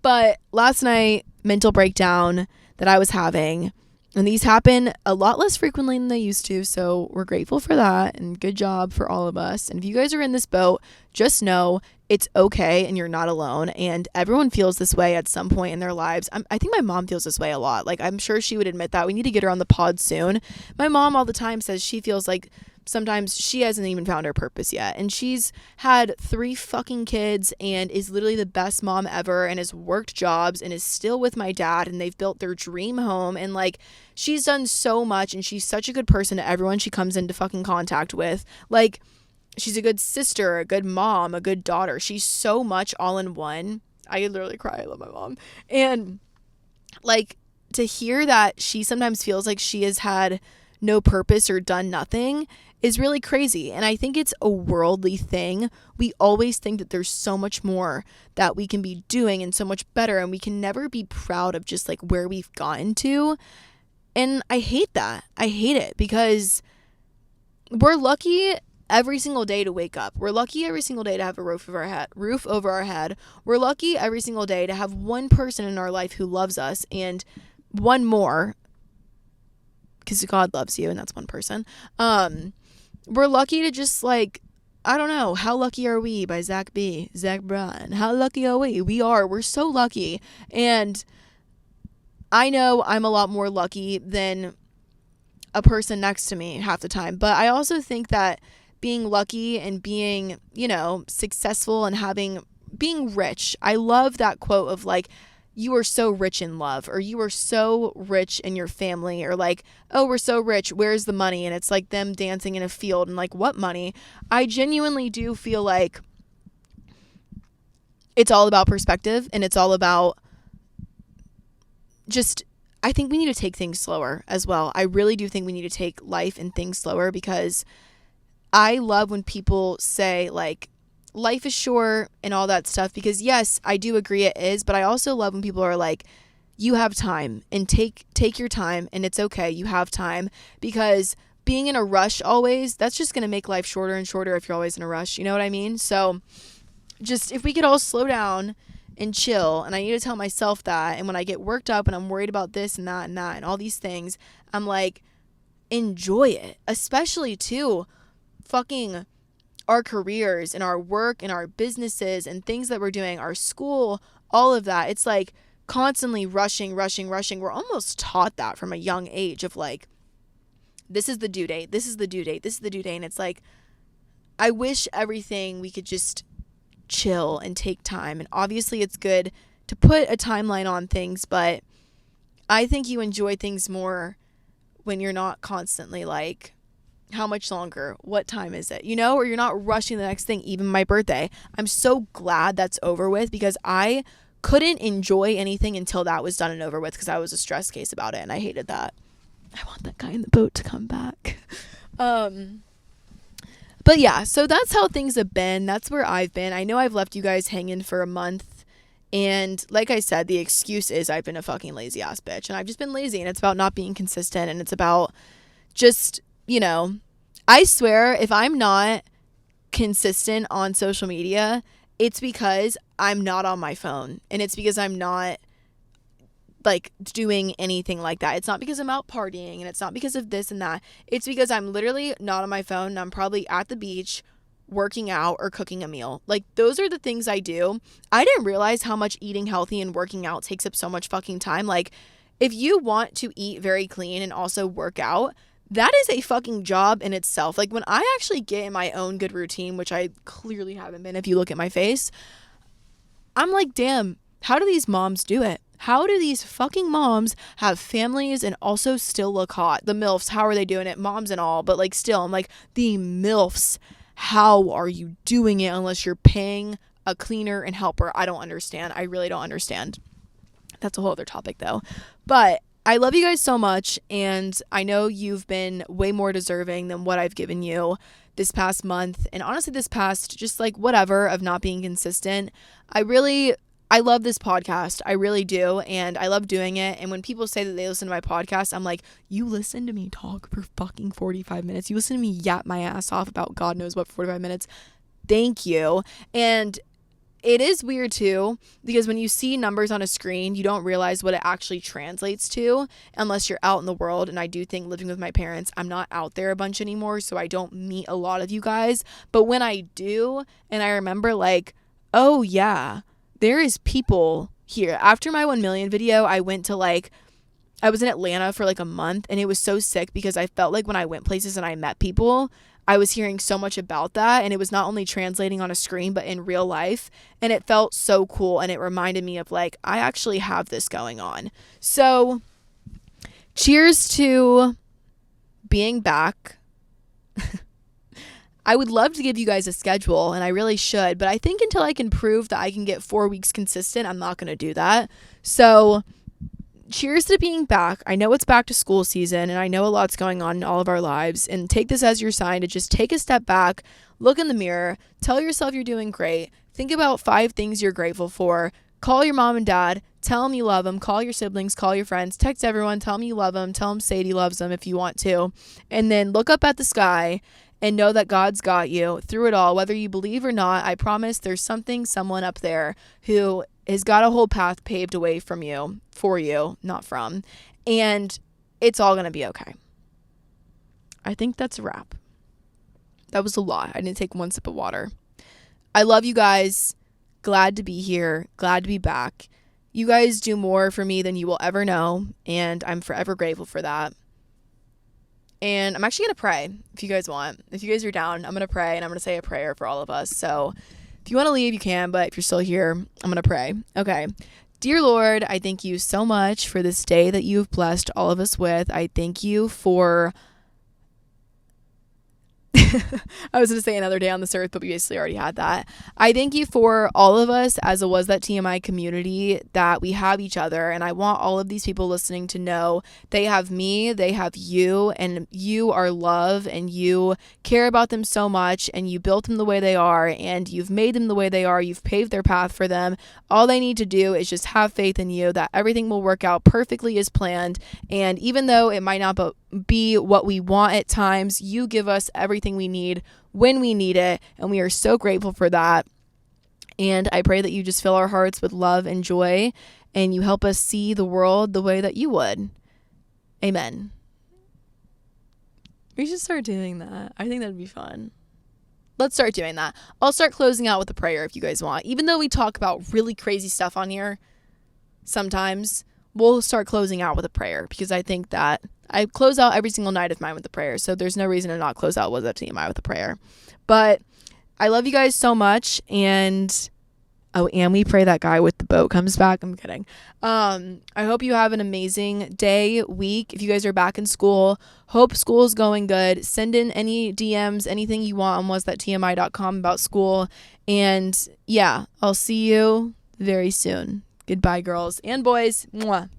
But last night, mental breakdown that I was having, and these happen a lot less frequently than they used to, so we're grateful for that, and good job for all of us. And if you guys are in this boat, just know it's okay and you're not alone, and everyone feels this way at some point in their lives. I think my mom feels this way a lot. Like, I'm sure she would admit that. We need to get her on the pod soon. My mom all the time says she feels like sometimes she hasn't even found her purpose yet, and she's had 3 fucking kids and is literally the best mom ever, and has worked jobs and is still with my dad, and they've built their dream home, and like, she's done so much, and she's such a good person to everyone she comes into fucking contact with. Like, she's a good sister, a good mom, a good daughter. She's so much all in one. I could literally cry. I love my mom. And like, to hear that she sometimes feels like she has had no purpose or done nothing is really crazy. And I think it's a worldly thing. We always think that there's so much more that we can be doing and so much better, and we can never be proud of just like where we've gotten to. And I hate that. I hate it because we're lucky every single day to wake up. We're lucky every single day to have a roof over our head. We're lucky every single day to have one person in our life who loves us, and one more, because God loves you and that's one person. We're lucky to just like, I don't know, How Lucky Are We by Zach Bryan. How lucky are we? We're so lucky. And I know I'm a lot more lucky than a person next to me half the time. But I also think that being lucky and being, successful and being rich. I love that quote of like, you are so rich in love, or you are so rich in your family, or like, oh, we're so rich, where's the money? And it's like them dancing in a field and like, what money? I genuinely do feel like it's all about perspective, and it's all about just, I think we need to take things slower as well. I really do think we need to take life and things slower, because I love when people say like, life is short and all that stuff, because yes, I do agree it is, but I also love when people are like, you have time, and take your time, and it's okay, you have time, because being in a rush always, that's just going to make life shorter and shorter if you're always in a rush, you know what I mean? So just, if we could all slow down and chill, and I need to tell myself that, and when I get worked up and I'm worried about this and that and all these things, I'm like, enjoy it, especially too, fucking our careers and our work and our businesses and things that we're doing, our school, all of that. It's like constantly rushing. We're almost taught that from a young age of like, this is the due date. And it's like, I wish everything we could just chill and take time. And obviously it's good to put a timeline on things, but I think you enjoy things more when you're not constantly like, how much longer? What time is it? Or you're not rushing the next thing, even my birthday. I'm so glad that's over with, because I couldn't enjoy anything until that was done and over with, because I was a stress case about it, and I hated that. I want that guy in the boat to come back. But yeah, so that's how things have been. That's where I've been. I know I've left you guys hanging for a month, and like I said, the excuse is I've been a fucking lazy ass bitch, and I've just been lazy, and it's about not being consistent, and it's about just, I swear, if I'm not consistent on social media, it's because I'm not on my phone, and it's because I'm not like doing anything like that. It's not because I'm out partying, and it's not because of this and that. It's because I'm literally not on my phone, and I'm probably at the beach working out or cooking a meal. Like, those are the things I do. I didn't realize how much eating healthy and working out takes up so much fucking time. Like, if you want to eat very clean and also work out, that is a fucking job in itself. Like, when I actually get in my own good routine, which I clearly haven't been if you look at my face, I'm like, damn, how do these moms do it? How do these fucking moms have families and also still look hot? The MILFs, how are they doing it? Moms and all, but like still, I'm like, the MILFs, how are you doing it unless you're paying a cleaner and helper? I don't understand. I really don't understand. That's a whole other topic though. But I love you guys so much, and I know you've been way more deserving than what I've given you this past month, and honestly this past just like whatever of not being consistent. I love this podcast. I really do, and I love doing it. And when people say that they listen to my podcast, I'm like, you listen to me talk for fucking 45 minutes. You listen to me yap my ass off about God knows what for 45 minutes. Thank you. And it is weird too, because when you see numbers on a screen, you don't realize what it actually translates to unless you're out in the world. And I do think living with my parents, I'm not out there a bunch anymore, so I don't meet a lot of you guys. But when I do, and I remember like, oh yeah, there is people here. After my 1 million video, I was in Atlanta for like a month, and it was so sick because I felt like when I went places and I met people, I was hearing so much about that, and it was not only translating on a screen but in real life, and it felt so cool, and it reminded me of like, I actually have this going on. So cheers to being back. I would love to give you guys a schedule, and I really should, but I think until I can prove that I can get 4 weeks consistent, I'm not going to do that. So cheers to being back. I know it's back to school season, and I know a lot's going on in all of our lives, and take this as your sign to just take a step back, look in the mirror, tell yourself you're doing great, think about 5 things you're grateful for, call your mom and dad, tell them you love them, call your siblings, call your friends, text everyone, tell them you love them, tell them Sadie loves them if you want to, and then look up at the sky and know that God's got you through it all. Whether you believe or not, I promise there's someone up there who has got a whole path paved away from you, for you, not from, and it's all going to be okay. I think that's a wrap. That was a lot. I didn't take one sip of water. I love you guys. Glad to be here. Glad to be back. You guys do more for me than you will ever know, and I'm forever grateful for that. And I'm actually going to pray if you guys want. If you guys are down, I'm going to pray, and I'm going to say a prayer for all of us. So if you want to leave, you can, but if you're still here, I'm going to pray. Okay. Dear Lord, I thank you so much for this day that you have blessed all of us with. I thank you for I was going to say another day on this earth, but we basically already had that. I thank you for all of us as a Was That TMI community, that we have each other. And I want all of these people listening to know they have me, they have you, and you are love, and you care about them so much, and you built them the way they are, and you've made them the way they are. You've paved their path for them. All they need to do is just have faith in you that everything will work out perfectly as planned. And even though it might not be what we want at times, you give us everything we need when we need it, and we are so grateful for that. And I pray that you just fill our hearts with love and joy, and you help us see the world the way that you would. Amen. We should start doing that. I think that'd be fun. Let's start doing that. I'll start closing out with a prayer if you guys want. Even though we talk about really crazy stuff on here sometimes, we'll start closing out with a prayer, because I think that I close out every single night of mine with a prayer. So there's no reason to not close out Was That TMI with a prayer. But I love you guys so much. And we pray that guy with the boat comes back. I'm kidding. I hope you have an amazing day, week. If you guys are back in school, hope school is going good. Send in any DMs, anything you want on wasthattmi.com about school. And yeah, I'll see you very soon. Goodbye, girls and boys. Mwah.